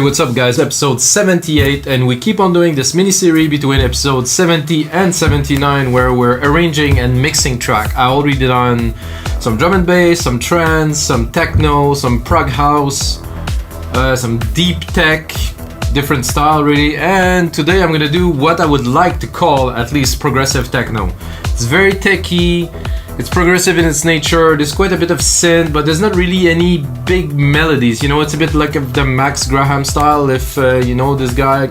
what's up guys? Episode 78, and we keep on doing this mini-series between episode 70 and 79 where we're arranging and mixing track. I already did on some drum and bass, some trance, some techno, some prog house, some deep tech, different style really, and today I'm gonna do what I would like to call at least progressive techno. It's very techy, it's progressive in its nature, there's quite a bit of synth, but there's not really any big melodies, you know, it's a bit like the Max Graham style. If you know this guy,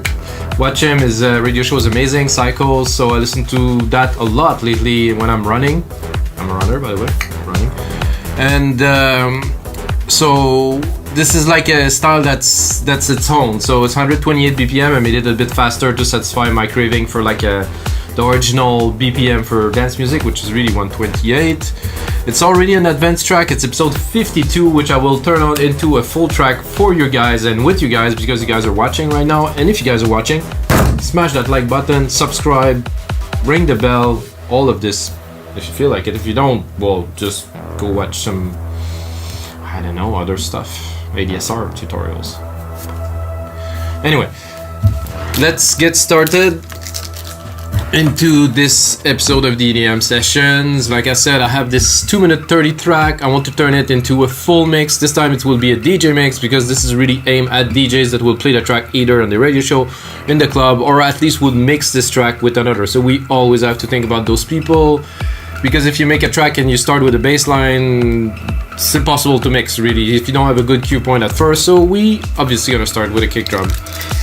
watch him, his radio show is amazing, Cycles, so I listen to that a lot lately when I'm running. I'm a runner, by the way, running. And so this is like a style that's its own, so it's 128 BPM. I made it a bit faster to satisfy my craving for like the original BPM for dance music, which is really 128. It's already an advanced track. It's episode 52, which I will turn on into a full track for you guys and with you guys because you guys are watching right now. And if you guys are watching, smash that like button, subscribe, ring the bell, all of this if you feel like it. If you don't, well, just go watch some, I don't know, other stuff, ADSR tutorials. Anyway, let's get started into this episode of the EDM Sessions. Like I said, I have this 2-minute 30 track. I want to turn it into a full mix. This time it will be a DJ mix because this is really aimed at DJs that will play the track either on the radio show, in the club, or at least would mix this track with another. So we always have to think about those people, because if you make a track and you start with a bass line, it's impossible to mix really if you don't have a good cue point at first. So we obviously gonna start with a kick drum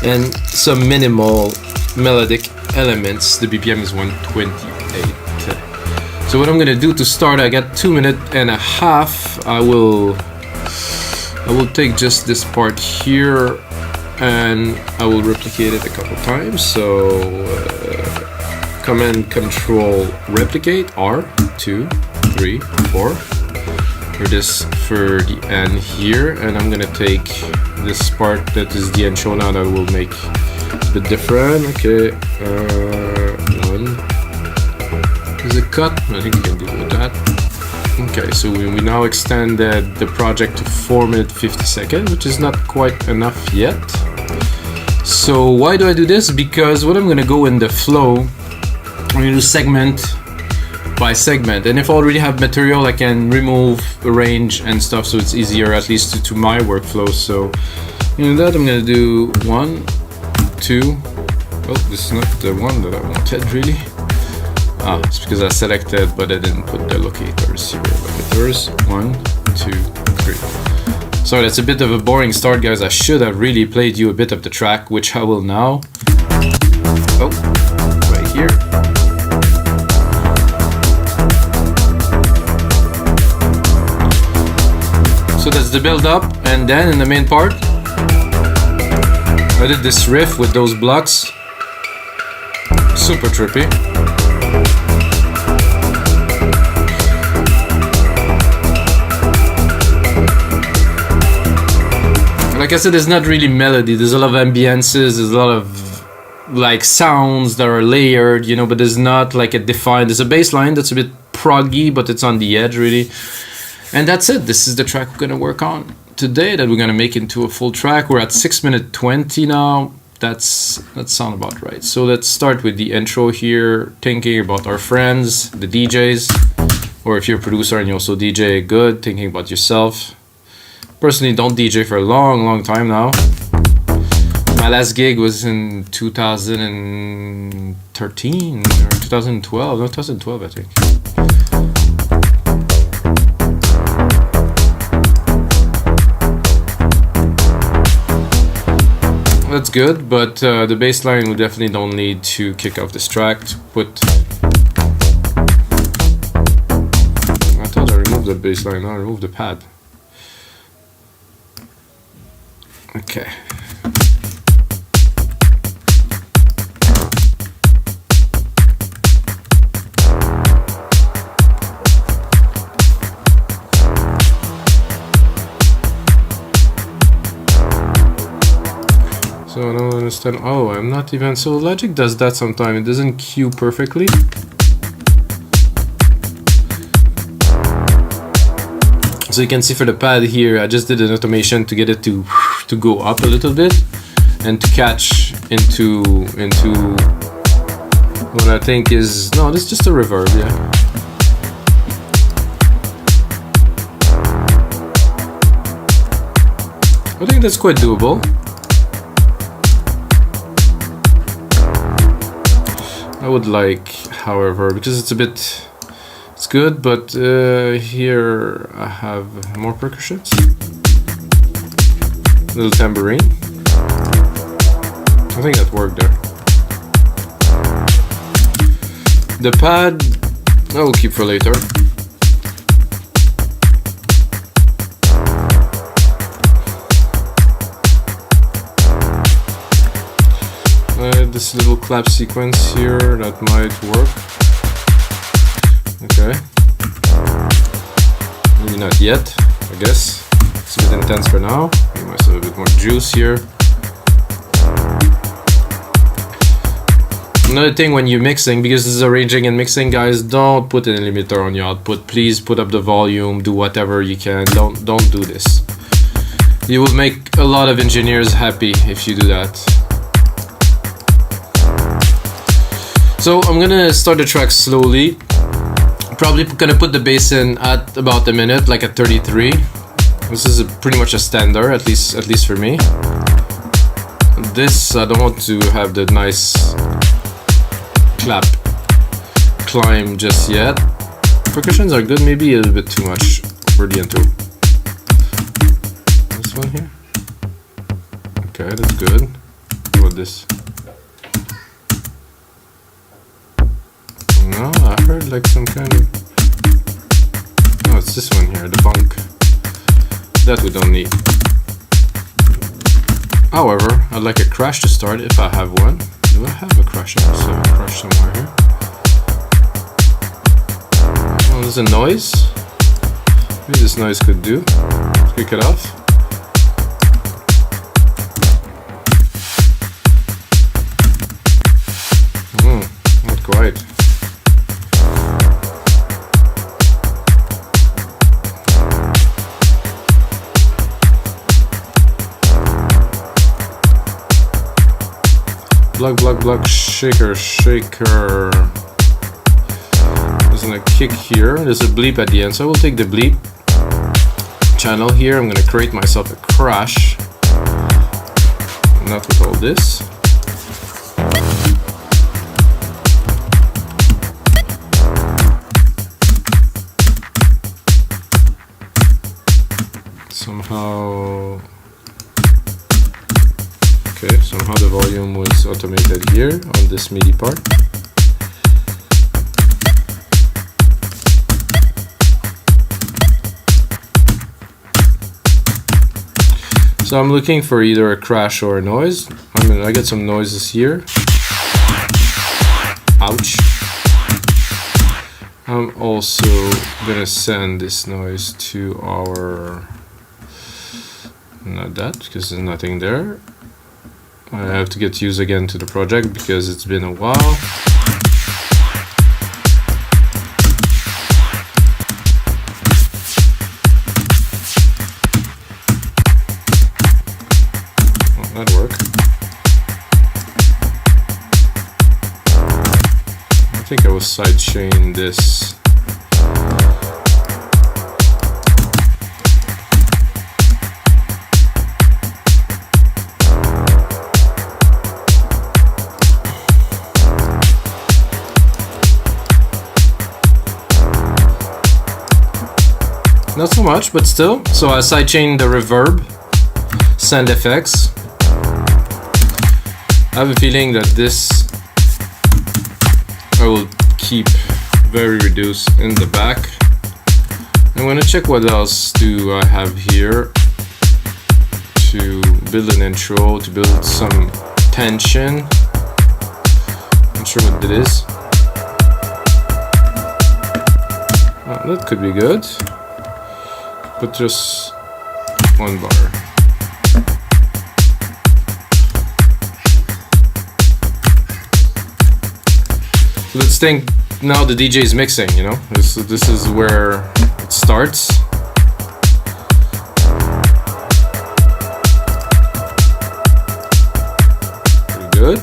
and some minimal melodic elements. The BPM is 128. So what I'm gonna do to start, I got 2.5 minutes. I will take just this part here and I will replicate it a couple times. So Command Control replicate R 2 3 4 for this for the end here, and I'm gonna take this part that is the intro now that will make a bit different. Okay, one is a cut. I think we can deal with that. Okay, so we now extended the project to 4 minutes 50 seconds, which is not quite enough yet. So why do I do this? Because what I'm gonna go in the flow, I'm gonna do segment by segment, and if I already have material I can remove, arrange and stuff, so it's easier at least to my workflow. So in that I'm gonna do 1, 2. Oh, this is not the one that I wanted really. It's because I selected but I didn't put the locators here. Locators 1, 2, 3. Sorry, that's a bit of a boring start guys. I should have really played you a bit of the track, which I will now. Oh, right here. So that's the build up, and then in the main part I did this riff with those blocks, super trippy. Like I said, there's not really melody, there's a lot of ambiances, there's a lot of like sounds that are layered, you know, but there's not like a defined, there's a bass line that's a bit proggy, but it's on the edge really. And that's it. This is the track we're gonna work on today that we're gonna make into a full track. We're at 6 minutes 20 now. That sounds about right. So let's start with the intro here, thinking about our friends, the DJs, or if you're a producer and you also DJ, good, thinking about yourself. Personally, don't DJ for a long time now. My last gig was in 2013 or 2012, no, 2012 I think. That's good, but the bass line we definitely don't need to kick off this track. To put, I thought I removed the bass line, now I removed the pad. Okay. So I don't understand. Oh, I'm not even. So Logic does that sometimes. It doesn't cue perfectly. So you can see for the pad here, I just did an automation to get it to go up a little bit. and to catch into what I think is, no, this is just a reverb, yeah. I think that's quite doable. I would like, however, because it's a bit, it's good, but here I have more percussions. Little tambourine. I think that worked there. The pad, I will keep for later. This little clap sequence here, that might work. Okay. Maybe not yet, I guess. It's a bit intense for now. Give myself a bit more juice here. Another thing when you're mixing, because this is arranging and mixing, guys, don't put an limiter on your output. Please put up the volume, do whatever you can. Don't do this. You will make a lot of engineers happy if you do that. So I'm gonna start the track slowly. Probably gonna put the bass in at about a minute, like at 33. This is pretty much a standard, at least for me. This, I don't want to have the nice clap climb just yet. Percussions are good, maybe a little bit too much for the intro. This one here. Okay, that's good. What about this? No, I heard like some kind of... No, it's this one here, the bunk. That we don't need. However, I'd like a crash to start if I have one. Do I have a crash? I also have a crash somewhere here. Oh, there's a noise. Maybe this noise could do. Let's kick it off. Not quite. Block, shaker. There's a kick here. There's a bleep at the end, so I will take the bleep channel here. I'm gonna create myself a crash. Not with all this. Somehow the volume was automated here on this MIDI part. So I'm looking for either a crash or a noise. I get some noises here. Ouch. I'm also gonna send this noise to our... Not that, because there's nothing there. I have to get used again to the project because it's been a while. Oh, that worked. I think I was sidechain this. Not so much, but still. So I sidechain the reverb, send effects. I have a feeling that this I will keep very reduced in the back. I'm gonna check what else do I have here to build an intro, to build some tension. Not sure what it is. Oh, that could be good. But just one bar. So let's think now the DJ is mixing, you know? This is where it starts. Good.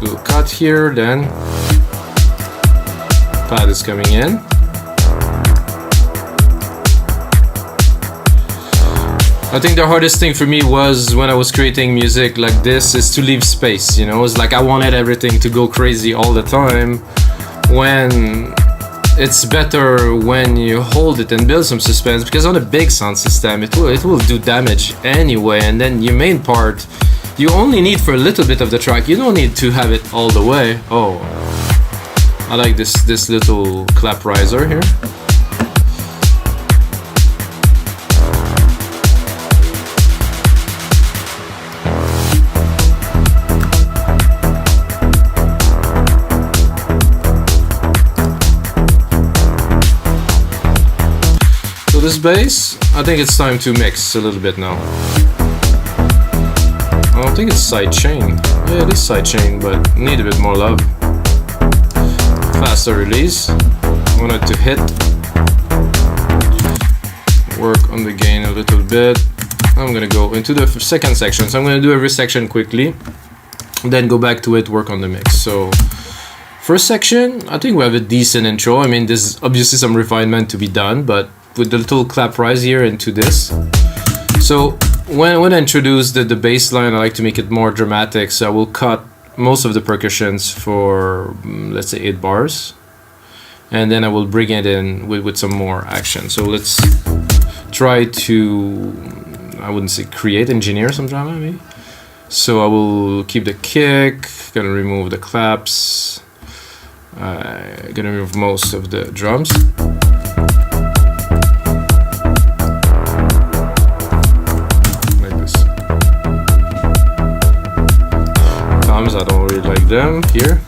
Little cut here, then pad is coming in. I think the hardest thing for me was when I was creating music like this is to leave space, you know. It's like I wanted everything to go crazy all the time, when it's better when you hold it and build some suspense, because on a big sound system it will do damage anyway, and then your main part you only need for a little bit of the track. You don't need to have it all the way. Oh, I like this little clap riser here. So this bass, I think it's time to mix a little bit now. I don't think it's sidechain. Yeah, it is sidechain, but need a bit more love. Faster release. I want it to hit. Work on the gain a little bit. I'm gonna go into the second section. So I'm gonna do every section quickly, then go back to it, work on the mix. So first section, I think we have a decent intro. I mean, there's obviously some refinement to be done, but with the little clap rise here into this. So when I introduce the bass line, I like to make it more dramatic, so I will cut most of the percussions for let's say 8 bars, and then I will bring it in with some more action. So let's try to, I wouldn't say create, engineer some drama maybe. So I will keep the kick, gonna remove the claps, gonna remove most of the drums. I don't really like them here.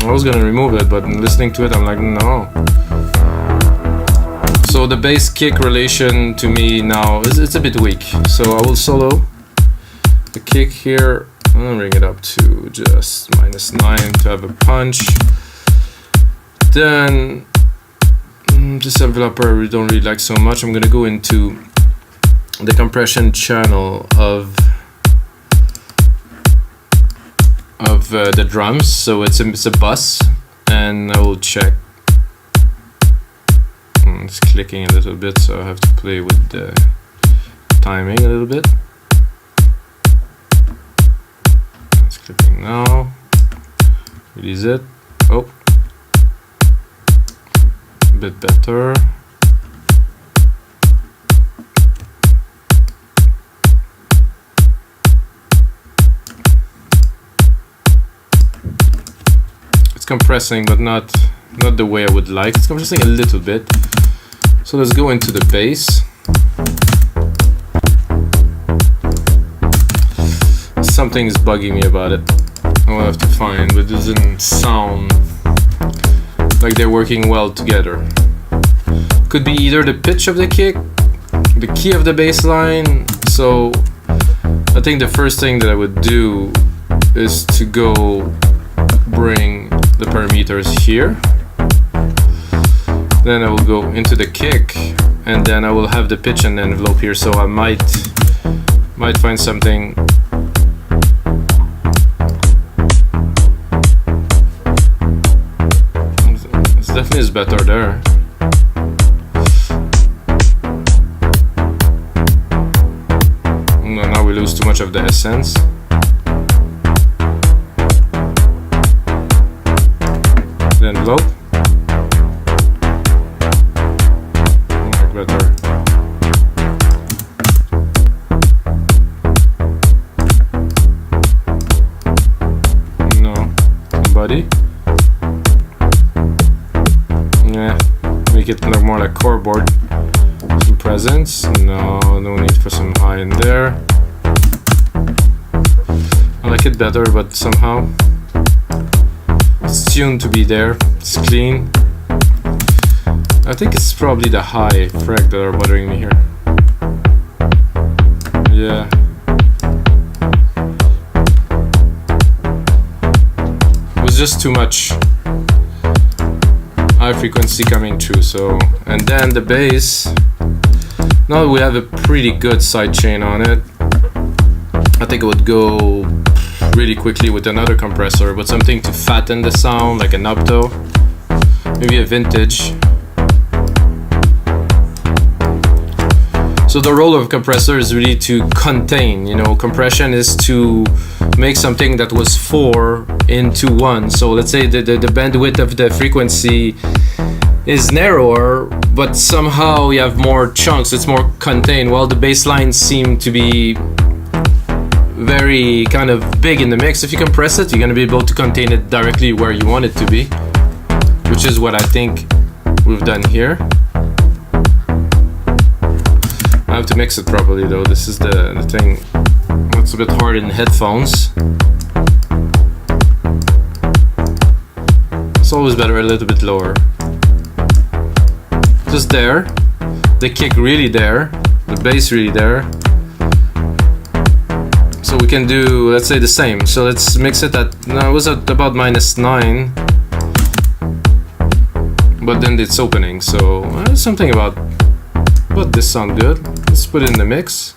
I was gonna remove it, but listening to it I'm like, no. So the bass kick relation to me now is it's a bit weak. So I will solo the kick here. I'm gonna bring it up to just -9 to have a punch. Then this enveloper I don't really like so much. I'm gonna go into the compression channel of the drums. So it's a bus, and I will check. It's clicking a little bit, so I have to play with the timing a little bit. Clicking now. Release it. Oh, a bit better. It's compressing, but not the way I would like. It's compressing a little bit. So let's go into the bass. Something is bugging me about it. I will have to find, but it doesn't sound like they're working well together. Could be either the pitch of the kick, the key of the bass line. So I think the first thing that I would do is to go bring the parameters here. Then I will go into the kick, and then I will have the pitch and envelope here. So I might find something. Definitely is better there. No, now we lose too much of the essence. The envelope. Better. No, body. Yeah, make it look more like core board. Some presence. No need for some high in there. I like it better, but somehow it's tuned to be there. It's clean. I think it's probably the high frag that are bothering me here. Yeah. It was just too much high frequency coming through. So, and then the bass, now we have a pretty good side chain on it. I think it would go really quickly with another compressor, but something to fatten the sound, like an opto, maybe a vintage. So the role of a compressor is really to contain, you know, compression is to make something that was 4 into 1. So let's say the bandwidth of the frequency is narrower, but somehow you have more chunks, it's more contained, while the bass lines seem to be very kind of big in the mix. If you compress it, you're going to be able to contain it directly where you want it to be, which is what I think we've done here. I have to mix it properly though. This is the thing. It's a bit hard in headphones. It's always better a little bit lower. Just there. The kick really there. The bass really there. So we can do, let's say, the same. So let's mix it at, no, it was at about -9. But then it's opening, so something about this sound good. Let's put it in the mix.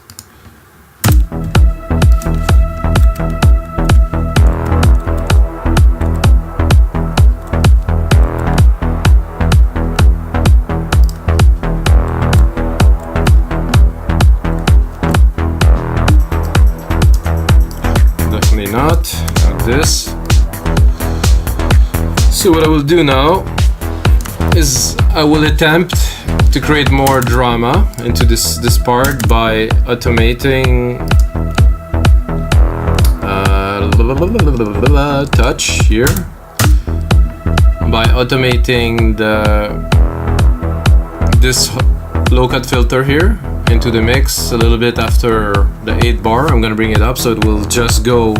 Definitely not this. So what I will do now is I will attempt to create more drama into this part by automating touch here, by automating this low cut filter here into the mix a little bit after the 8 bar. I'm gonna bring it up so it will just go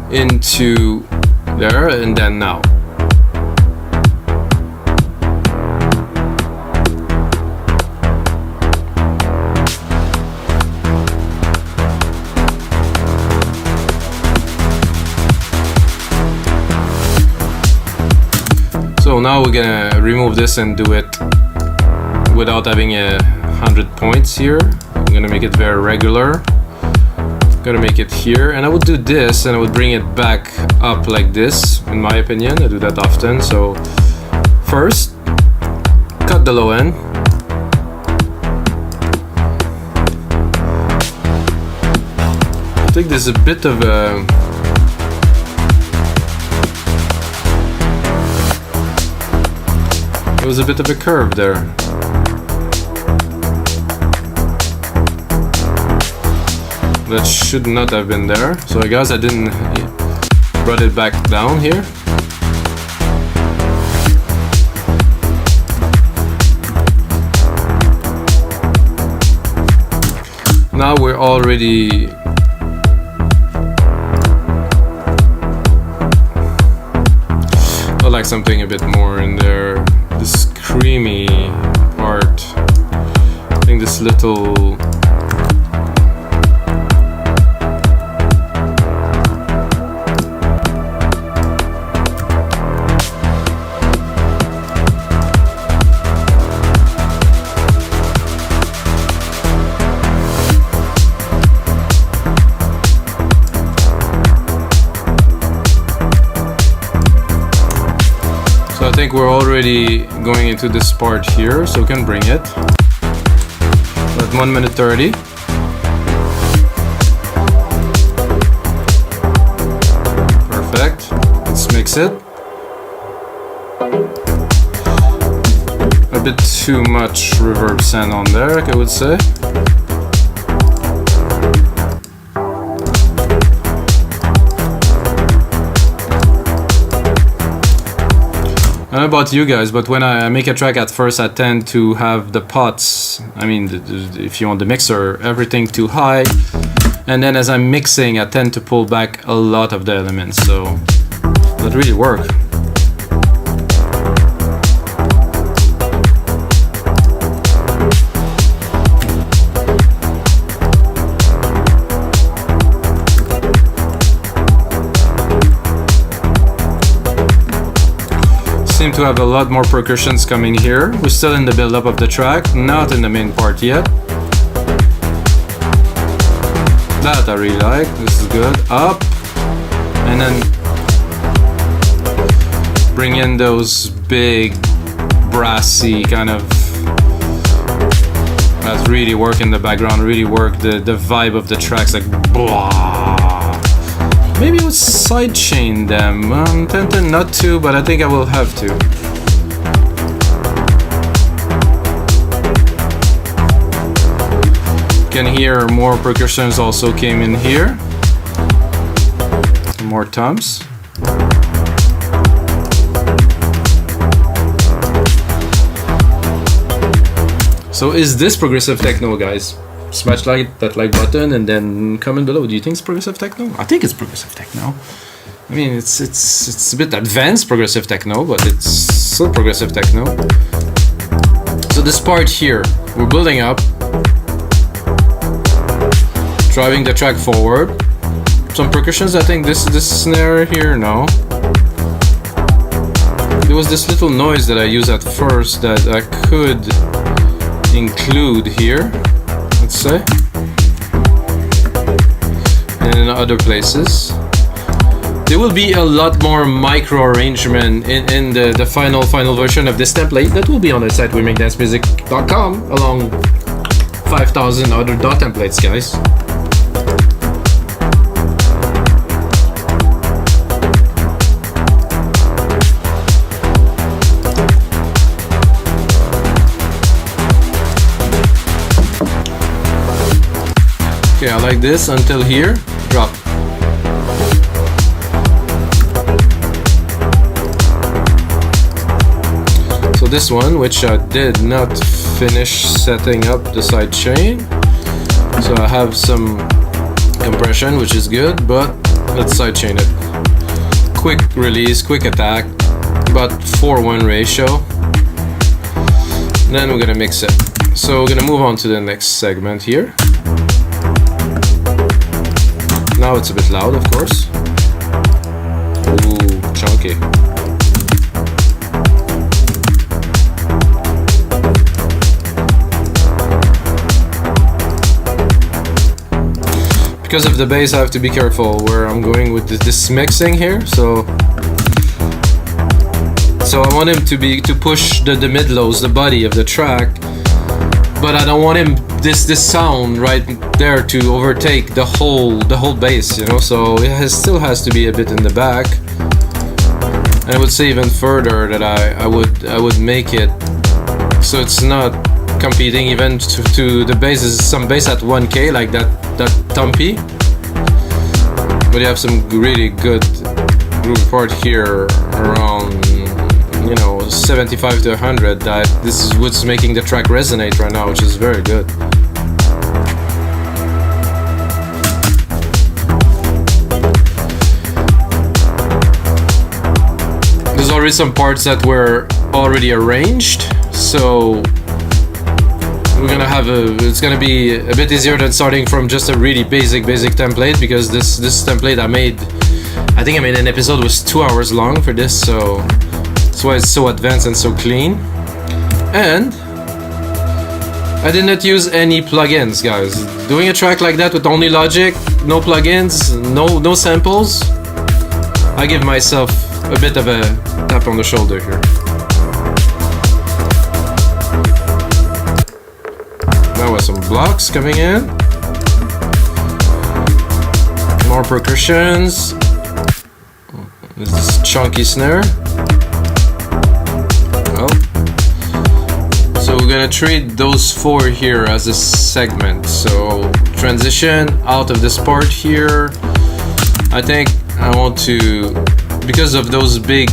into there, and then now. So now we're gonna remove this and do it without having 100 points here. I'm gonna make it very regular. I'm gonna make it here, and I would do this and I would bring it back up like this, in my opinion. I do that often. So first, cut the low end. I think there's a bit of a there was a bit of a curve there. That should not have been there. So I guess I didn't brought it back down here. Now we're already I like something a bit more in there. This creamy part. I think this little I think we're already going into this part here, so we can bring it at 1 minute 30. Perfect. Let's mix it. A bit too much reverb sand on there, I would say. I don't know about you guys, but when I make a track at first, I tend to have the pots, I mean, if you want the mixer, everything too high. And then as I'm mixing, I tend to pull back a lot of the elements, so that really works. to have a lot more percussions coming here. We're still in the build-up of the track, not in the main part yet. That I really like. This is good. Up, and then bring in those big brassy kind of that really work in the background, really work the vibe of the tracks, like blah. Maybe we'll sidechain them. I'm tempted not to, but I think I will have to. Can hear more percussions also came in here. More toms. So is this progressive techno, guys? Smash that like button and then comment below. Do you think it's progressive techno? I think it's progressive techno. I mean, it's a bit advanced progressive techno, but it's still progressive techno. So this part here, we're building up, driving the track forward. Some percussions. I think this snare here. No. There was this little noise that I used at first that I could include here. Let's say, and in other places. There will be a lot more micro arrangement in the final version of this template that will be on the site weMakeDanceMusic.com along 5,000 other dot templates, guys. Okay, I like this until here. Drop. So this one, which I did not finish setting up the side chain. So I have some compression, which is good, but let's side chain it. Quick release, quick attack, about 4:1 ratio. Then we're gonna mix it. So we're gonna move on to the next segment here. Now it's a bit loud, of course. Ooh, chunky. Because of the bass, I have to be careful where I'm going with this mixing here. So I want him to push the mid lows, the body of the track, but I don't want him this sound right there to overtake the whole bass, you know. So it still has to be a bit in the back. And I would say even further that I would make it so it's not competing even to the bass. Is some bass at 1K like that thumpy, but you have some really good groove part here around, you know, 75 to 100. That this is what's making the track resonate right now, which is very good. There's already some parts that were already arranged, so it's gonna be a bit easier than starting from just a really basic template, because this template I think I made an episode was 2 hours long for this, so that's why it's so advanced and so clean. And I did not use any plugins, guys. Doing a track like that with only Logic, no plugins, no samples, I give myself a bit of a tap on the shoulder here. Now with some blocks coming in, more percussions. This is chunky snare. Oh. So we're gonna treat those four here as a segment. So transition out of this part here. I think I want to, because of those big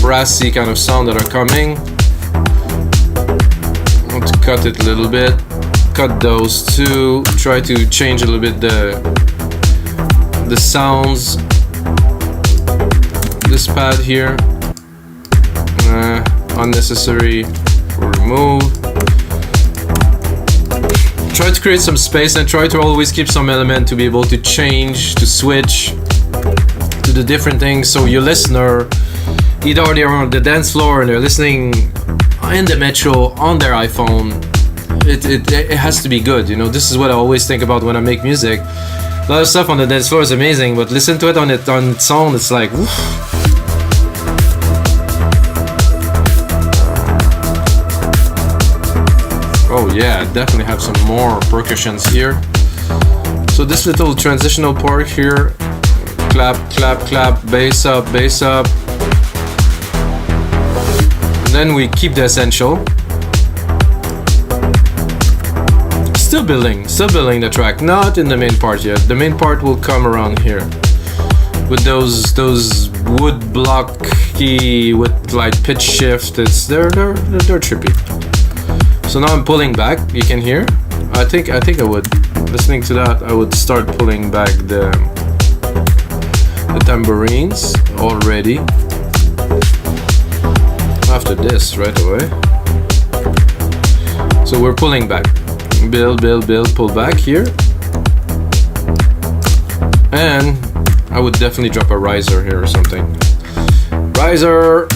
brassy kind of sound that are coming, I want to cut it a little bit. Cut those two. Try to change a little bit the sounds. This pad here, unnecessary, remove. Try to create some space and try to always keep some element to be able to change, to switch to the different things, so your listener, either they're on the dance floor and they're listening in the metro on their iPhone, it has to be good, you know. This is what I always think about when I make music. A lot of stuff on the dance floor is amazing, but listen to it on its own, it's like, woof. Oh yeah, definitely have some more percussions here. So this little transitional part here, clap, clap, clap, bass up, bass up. And then we keep the essential. Still building the track, not in the main part yet. The main part will come around here with those wood blocky with like pitch shift. They're trippy. So now I'm pulling back. You can hear. I think I would, listening to that, I would start pulling back the tambourines already. After this, right away. So we're pulling back. Build, pull back here. And I would definitely drop a riser here or something. Riser!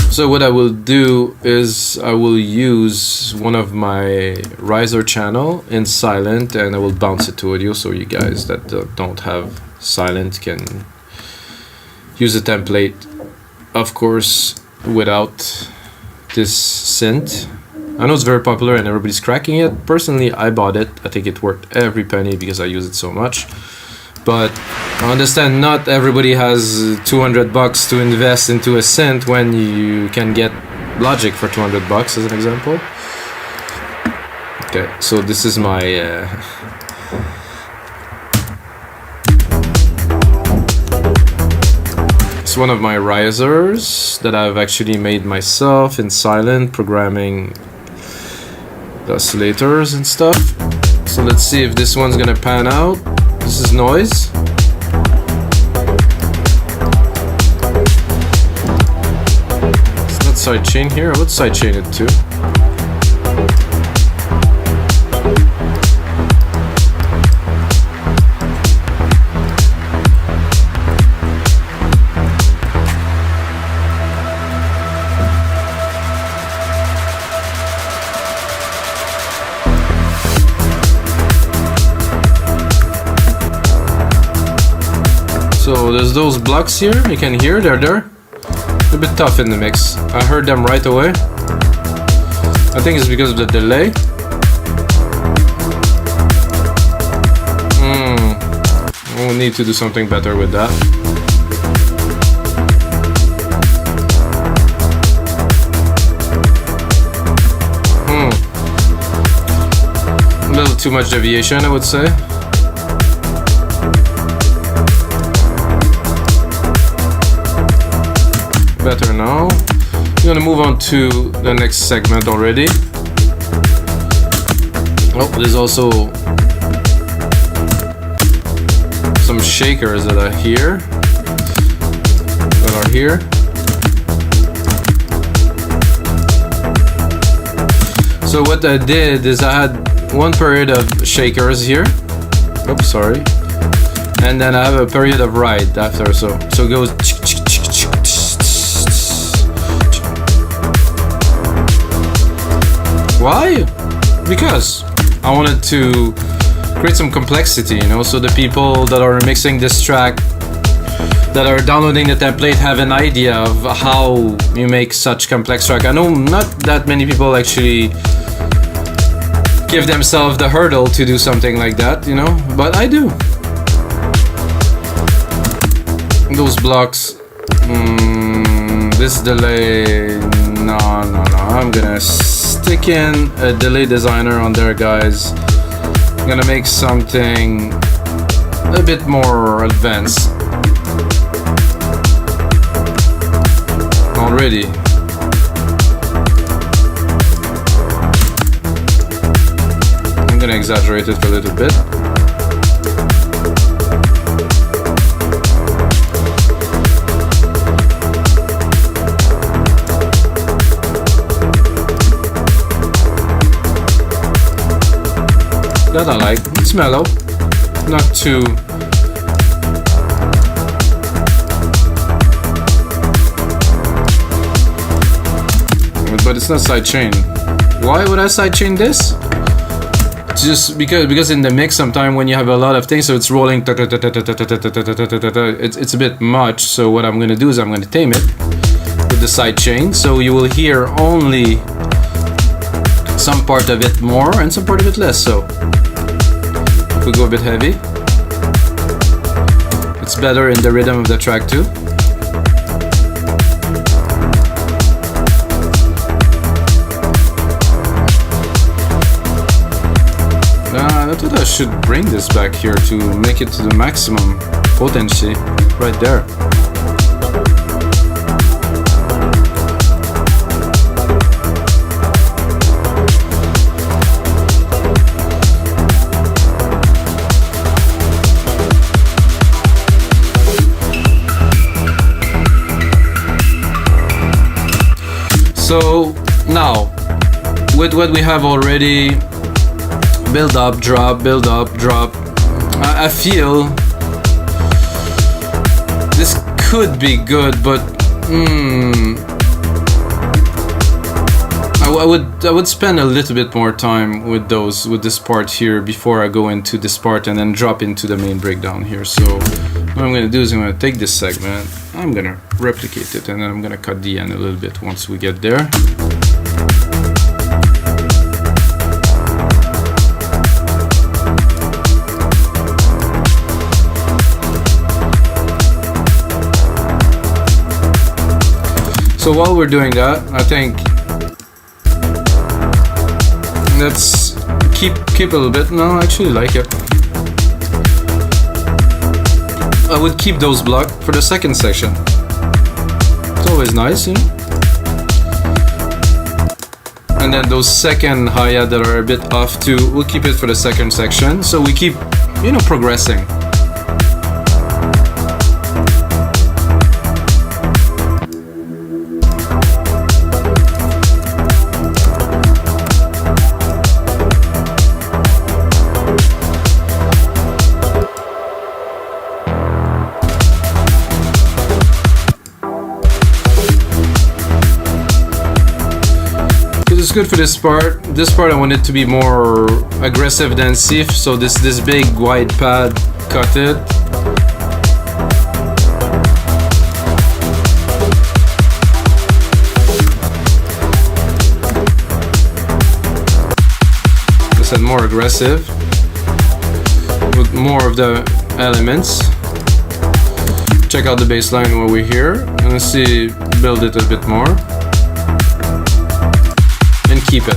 So what I will do is I will use one of my riser channel in silent, and I will bounce it to audio, so you guys that don't have silent can use a template, of course, without this synth. I know it's very popular and everybody's cracking it. Personally, I bought it. I think it worked every penny because I use it so much. But I understand not everybody has 200 bucks to invest into a synth when you can get Logic for 200 bucks as an example. Okay, so this is my it's one of my risers that I've actually made myself in silent, programming the oscillators and stuff. So let's see if this one's gonna pan out. This is noise. It's not sidechain here. I would sidechain it too. So there's those blocks here, you can hear they're there. A bit tough in the mix. I heard them right away. I think it's because of the delay. We'll need to do something better with that. A little too much deviation, I would say. Better now. I'm gonna move on to the next segment already. Oh, there's also some shakers that are here. So what I did is I had one period of shakers here. Oops, sorry. And then I have a period of ride after. So it goes. Why? Because I wanted to create some complexity, you know, so the people that are mixing this track, that are downloading the template, have an idea of how you make such complex track. I know not that many people actually give themselves the hurdle to do something like that, you know, but I do. Those blocks, this delay, no, I'm gonna stick in a delay designer on there, guys. I'm gonna make something a bit more advanced already. I'm gonna exaggerate it a little bit. That I like. It's mellow, not too but it's not sidechain. Why would I sidechain this? Just because in the mix sometimes when you have a lot of things, so it's rolling, it's a bit much. So what I'm gonna do is I'm gonna tame it with the sidechain, so you will hear only some part of it more and some part of it less. So if we go a bit heavy, it's better in the rhythm of the track too. I thought I should bring this back here to make it to the maximum potency right there. So now, with what we have already, build up, drop, build up, drop, I feel this could be good, but I would spend a little bit more time with this part here before I go into this part and then drop into the main breakdown here. So what I'm gonna do is I'm gonna take this segment, I'm gonna replicate it, and then I'm gonna cut the end a little bit once we get there. So while we're doing that, I think let's keep a little bit. No, I actually like it. I would keep those blocks for the second section. It's always nice, you know? And then those second hi-hat that are a bit off too, we'll keep it for the second section. So we keep, you know, progressing. Good for this part. This part I want it to be more aggressive than Sif, so this big wide pad, cut it. This is more aggressive with more of the elements. Check out the bass line while we're here, and let's see, build it a bit more. And keep it.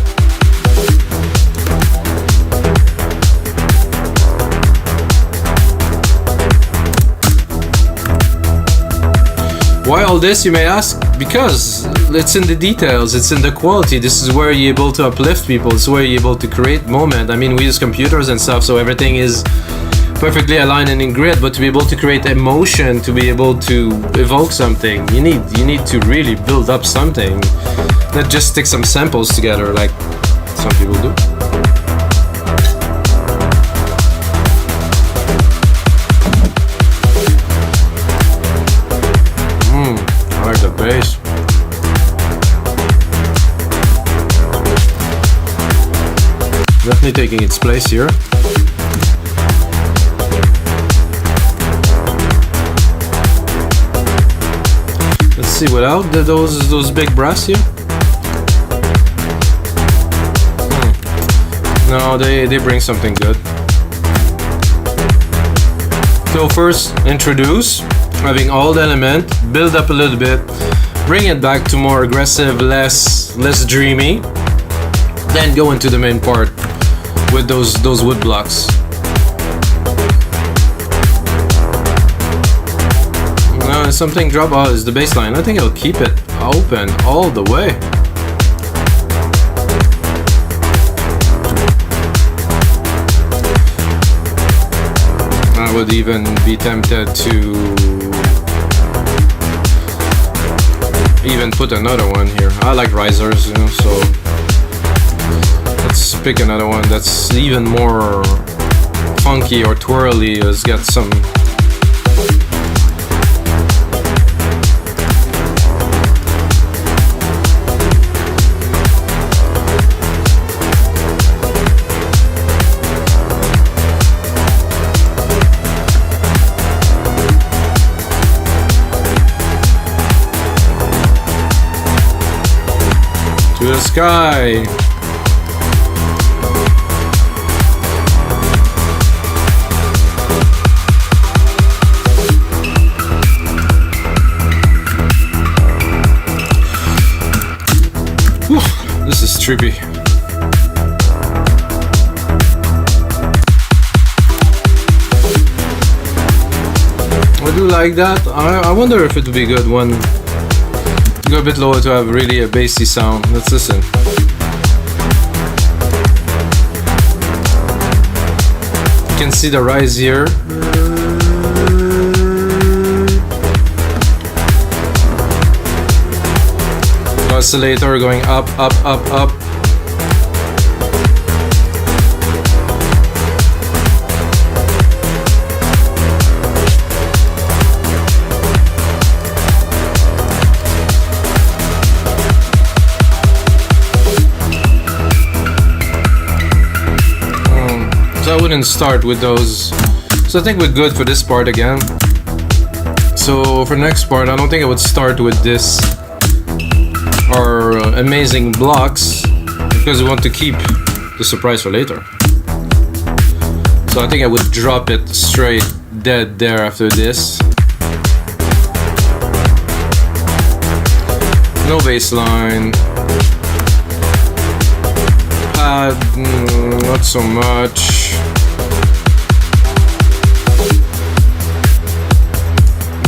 Why all this, you may ask? Because it's in the details, it's in the quality. This is where you're able to uplift people, it's where you're able to create moment. I mean, we use computers and stuff, so everything is perfectly aligned and in grid, but to be able to create emotion, to be able to evoke something, you need to really build up something. Not just stick some samples together like some people do. I like the bass. Definitely taking its place here. Let's see, without those big brass here. No, they bring something good. So first, introduce, having all the element, build up a little bit, bring it back to more aggressive, less dreamy, then go into the main part with those wood blocks. Something drop out is the bass line. I think it'll keep it open all the way. I would even be tempted to even put another one here. I like risers, you know, so let's pick another one that's even more funky or twirly. Let's get some the sky. Whew, this is trippy. I do like that. I wonder if it would be good when you go a bit lower to have really a bassy sound. Let's listen. You can see the rise here. Oscillator going up, up, up, up. So I wouldn't start with those. So I think we're good for this part again. So for the next part, I don't think I would start with this or amazing blocks because we want to keep the surprise for later. So I think I would drop it straight dead there after this. No bass line. Pad, not so much.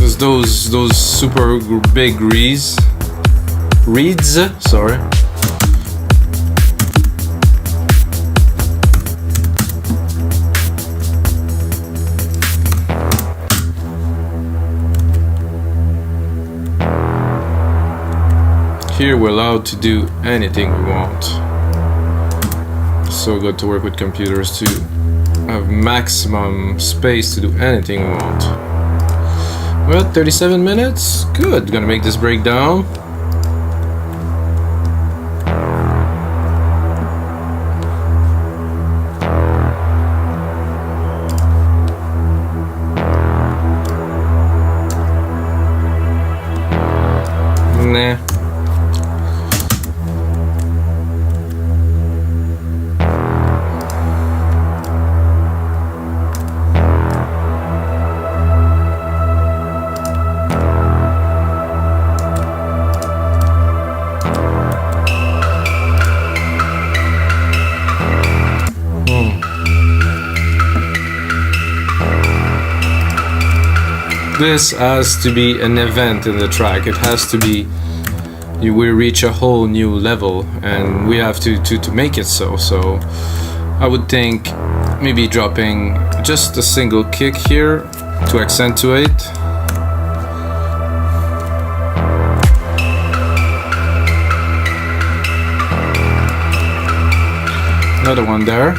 There's those super big reeds, sorry. Here we're allowed to do anything we want. So good to work with computers to have maximum space to do anything we want. Well, 37 minutes, good. Gonna make this break down. Nah. This has to be an event in the track. It has to be, we reach a whole new level and we have to make it so. So I would think maybe dropping just a single kick here to accentuate. Another one there.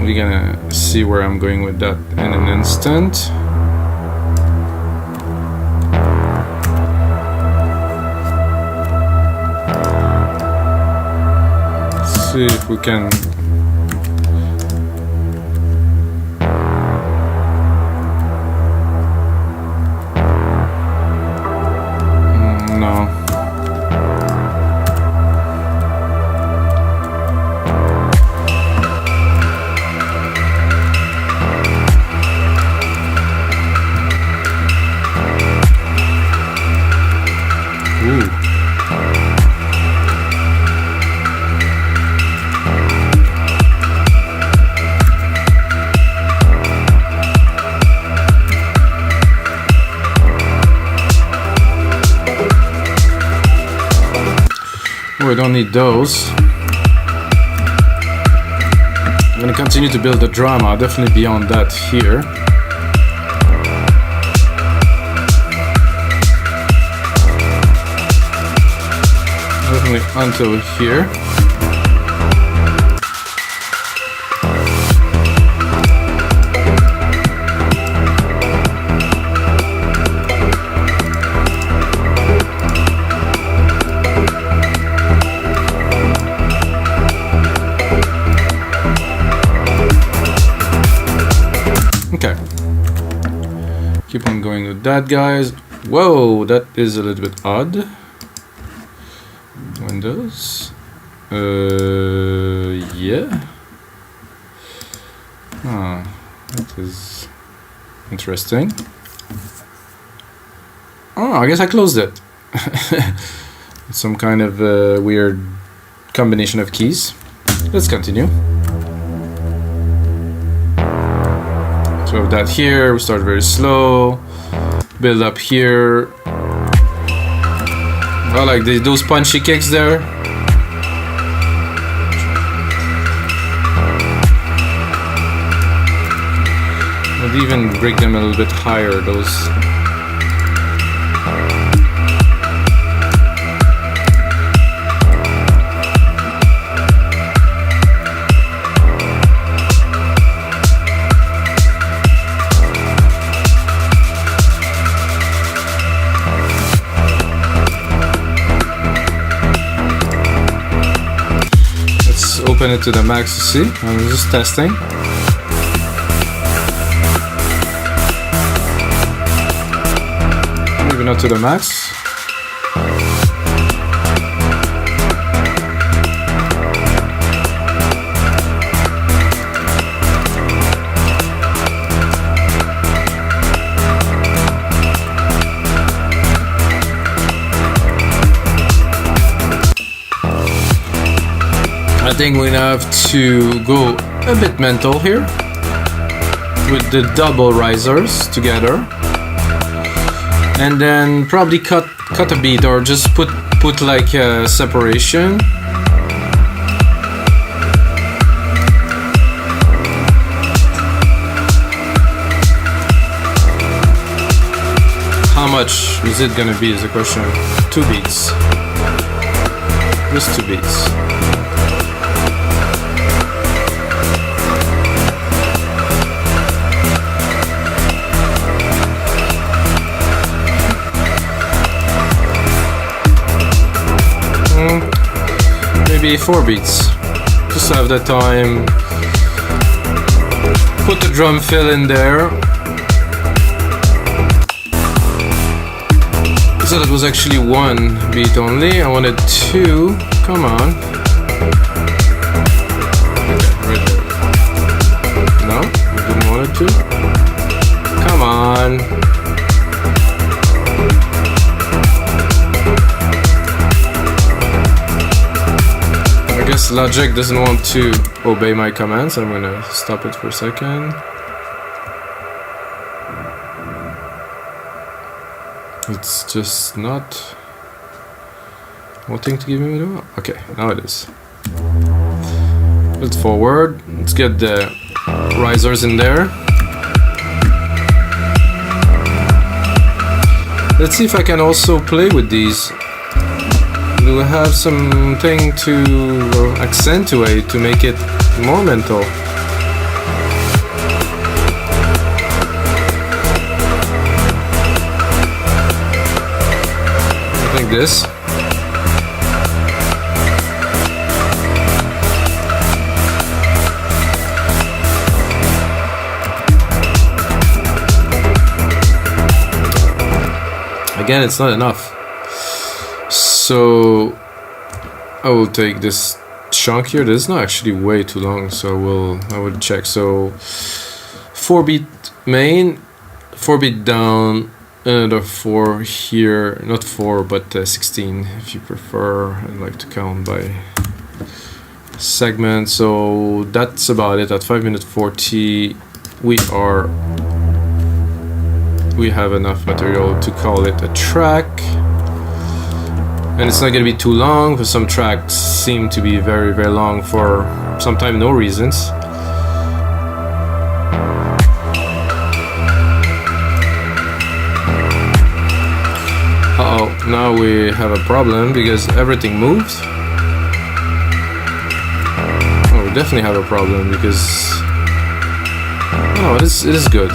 We're gonna see where I'm going with that in an instant. Let's see if we can no. I don't need those. I'm gonna continue to build the drama. I'll definitely be on that here. Definitely until here. Okay, keep on going with that, guys. Whoa, that is a little bit odd. Windows. Yeah. Ah, that is interesting. Oh, I guess I closed it. Some kind of weird combination of keys. Let's continue. So we have that here, we start very slow, build up here. I like those punchy kicks there. I'd even break them a little bit higher, those. Open it to the max to see. I'm just testing. Maybe not to the max. I think we have to go a bit mental here with the double risers together, and then probably cut a beat or just put like a separation. How much is it gonna be is the question. 2 beats. Just 2 beats. Maybe 4 beats, just to have the time. Put the drum fill in there. So that was actually 1 beat only. I wanted 2. Come on. Right there. No, I didn't want it to. Come on. I guess Logic doesn't want to obey my commands. I'm gonna stop it for a second. It's just not wanting to give me the... Okay, now it is. Let's forward. Let's get the risers in there. Let's see if I can also play with these. Do we have something to accentuate to make it more mental? I think this. Again, it's not enough. So I will take this chunk here. This is not actually way too long, so I will check. So 4 beat main, 4 beat down, another 4 here. Not 4, but 16 if you prefer. I like to count by segment. So that's about it. At 5:40, we have enough material to call it a track. And it's not going to be too long, because some tracks seem to be very, very long for sometimes no reasons. Uh-oh, now we have a problem because everything moved. Oh, we definitely have a problem because... Oh, it is good.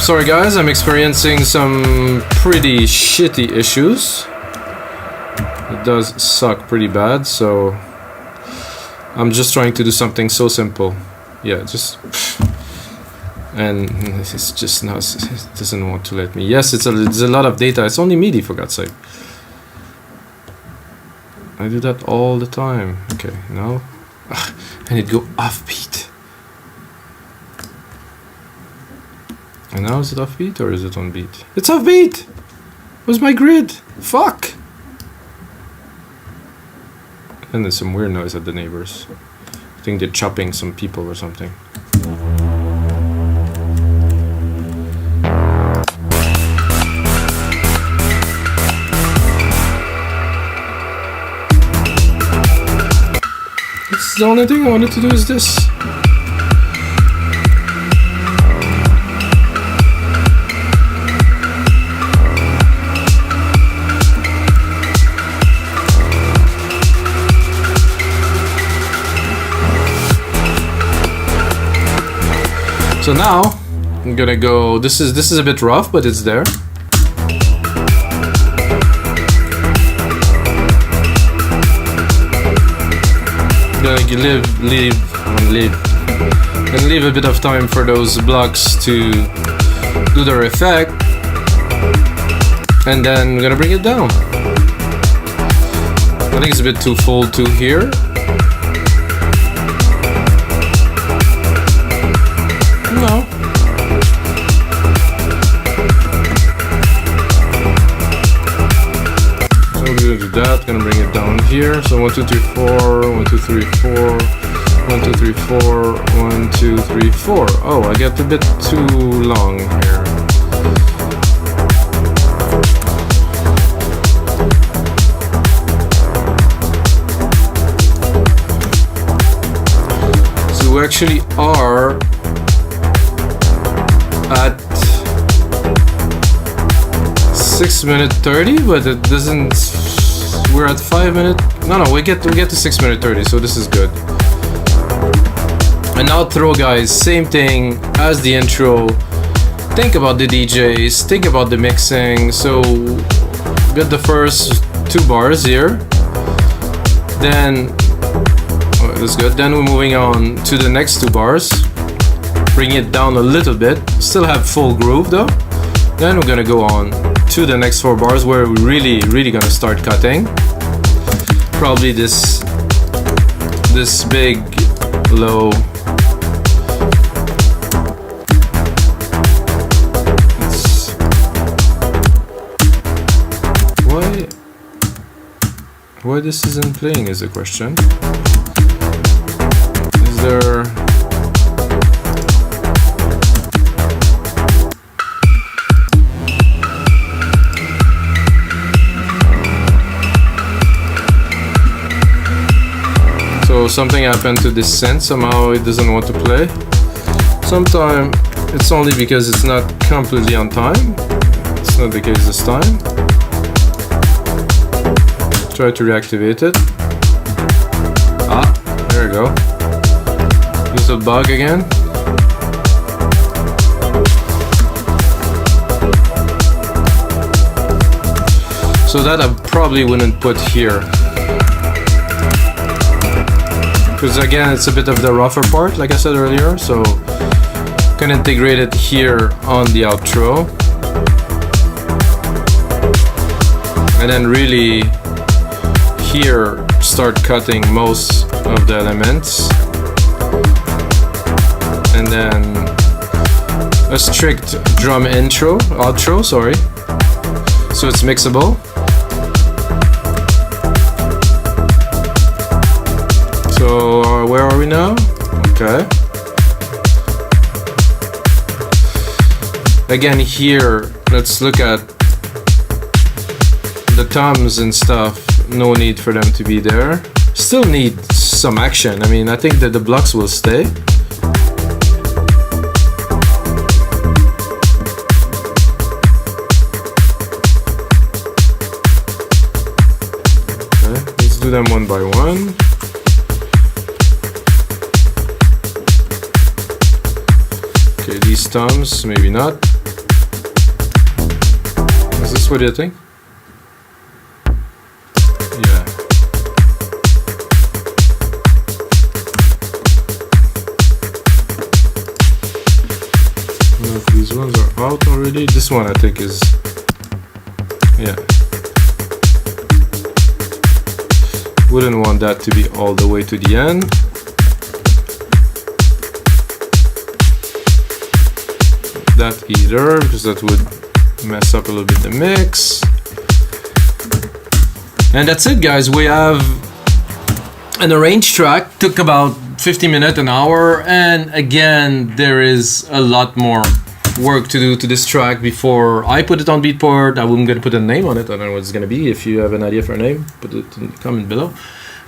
Sorry guys, I'm experiencing some pretty shitty issues. It does suck pretty bad, so I'm just trying to do something so simple. Yeah, just... And it's just not, it doesn't want to let me. Yes, it's a lot of data. It's only MIDI, for God's sake. I do that all the time. Okay, now... And it go offbeat. And now is it offbeat or is it on beat? It's offbeat! Where's my grid? Fuck! And there's some weird noise at the neighbors. I think they're chopping some people or something. It's the only thing I wanted to do is this. So now I'm gonna go. This is a bit rough, but it's there. Gonna leave a bit of time for those blocks to do their effect, and then we're gonna bring it down. I think it's a bit too full to here. No. So we're gonna do that, gonna bring it down here. So 1, 2, 3, 4, 1, 2, 3, 4, 1, 2, 3, 4, 1, 2, 3, 4. Oh, I get a bit too long here. So we actually are at 6:30, but it doesn't. We're at 5 minutes. No, we get to 6:30, so this is good. And outro, guys, same thing as the intro. Think about the DJs, think about the mixing. So get the first 2 bars here. Then that's good. Then we're moving on to the next 2 bars. Bring it down a little bit, still have full groove though. Then we're gonna go on to the next 4 bars where we're really gonna start cutting. Probably this big low. Why this isn't playing is the question. Is there... So something happened to this synth, somehow it doesn't want to play. Sometimes it's only because it's not completely on time. It's not the case this time. Try to reactivate it. Ah, there we go. Little bug again. So that I probably wouldn't put here. Because again, it's a bit of the rougher part, like I said earlier, so can integrate it here on the outro. And then really here start cutting most of the elements. And then a strict drum outro, sorry. So it's mixable. So where are we now? Okay. Again here, let's look at the toms and stuff. No need for them to be there. Still need some action. I mean, I think that the blocks will stay. Okay, let's do them one by one. Okay, these toms, maybe not. Is this what you think? Yeah. Well, these ones are out already. This one I think is, yeah. Wouldn't want that to be all the way to the end. That either, because that would mess up a little bit the mix. And that's it, guys. We have an arranged track. Took about 50 minutes, an hour, and again there is a lot more work to do to this track before I put it on Beatport. I'm gonna put a name on it. I don't know what it's gonna be. If you have an idea for a name, put it in the comment below.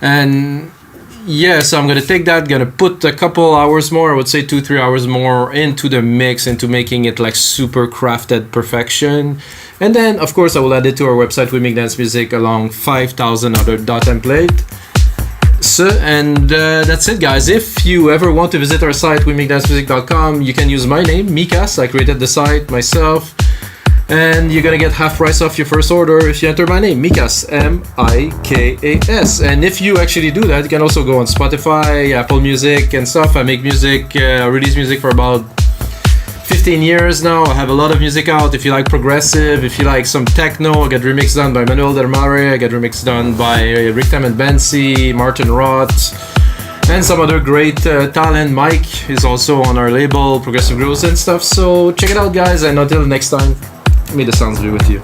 And yeah, so I'm gonna take that, gonna put a couple hours more, I would say 2-3 hours more into the mix, into making it like super crafted perfection. And then of course I will add it to our website, We Make Dance Music, along 5,000 other .template. So, and that's it, guys. If you ever want to visit our site, wemakedancemusic.com, you can use my name, Mikas. I created the site myself, and you're gonna get half price off your first order if you enter my name, Mikas, M-I-K-A-S. And if you actually do that, you can also go on Spotify, Apple Music and stuff. I make music, I release music for about 15 years now. I have a lot of music out. If you like progressive, if you like some techno, I get remix done by Manuel Del Mare, I get remix done by Ricktam and Bensi, Martin Roth, and some other great talent. Mike is also on our label, Progressive Grooves and stuff. So check it out, guys, and until next time, may the sounds be with you.